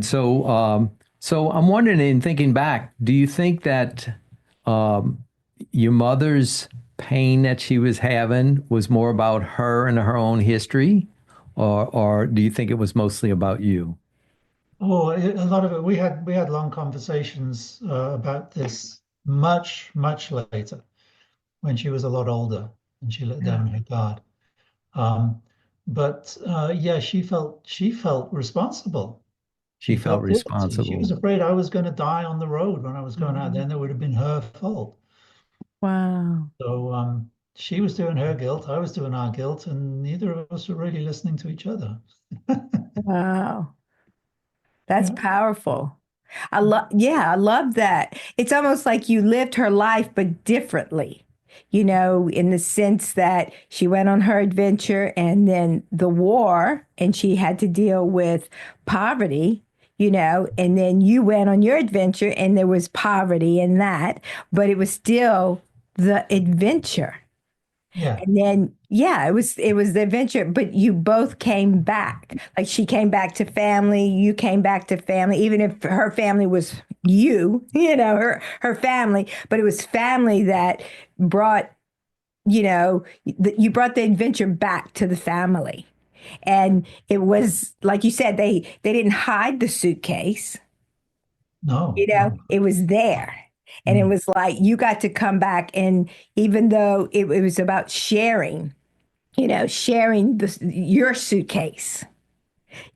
So I'm wondering, in thinking back, do you think that um, your mother's pain that she was having was more about her and her own history, or do you think it was mostly about you? Oh, a lot of it. We had long conversations about this much later when she was a lot older and she let Yeah. down her guard. Um, but yeah, she felt responsible. She She felt felt guilty. She was responsible. afraid I was going to die on the road when I was going out. Then it would have been her fault. Wow. So she was doing her guilt, I was doing our guilt, and neither of us were really listening to each other. Wow. That's Yeah. powerful. I love that. It's almost like you lived her life, but differently, in the sense that she went on her adventure and then the war, and she had to deal with poverty, and then you went on your adventure and there was poverty in that, but it was still the adventure. Yeah. And then, yeah, it was the adventure, but you both came back. Like she came back to family, you came back to family, even if her family was you, her family, but it was family that brought, you brought the adventure back to the family. And it was like you said, they didn't hide the suitcase. No, no. It was there. And it Mm. was like you got to come back. And even though it was about sharing, sharing your suitcase.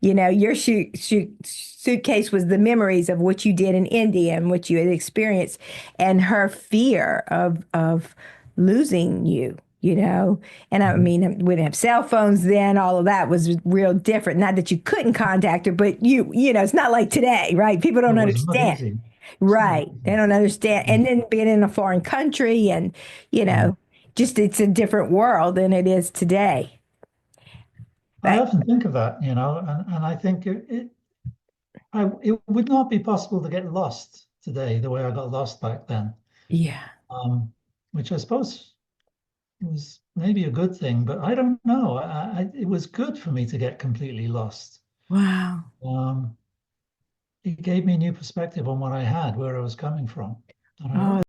Your suitcase was the memories of what you did in India and what you had experienced, and her fear of losing you. And I Mhm. mean, we didn't have cell phones then. All of that was real different. Not that you couldn't contact her, but it's not like today, right? People It don't was not understand. easy. It's not Right. They easy. don't understand. And then being in a foreign country and, you Mm. know, just it's a different world than it is today. I But often think of that, and I think it would not be possible to get lost today the way I got lost back then, yeah. um, which I suppose was maybe a good thing, but I don't know. It was good for me to get completely lost. Wow. Um, it gave me a new perspective on what I had, where I was coming from. I don't Oh, know.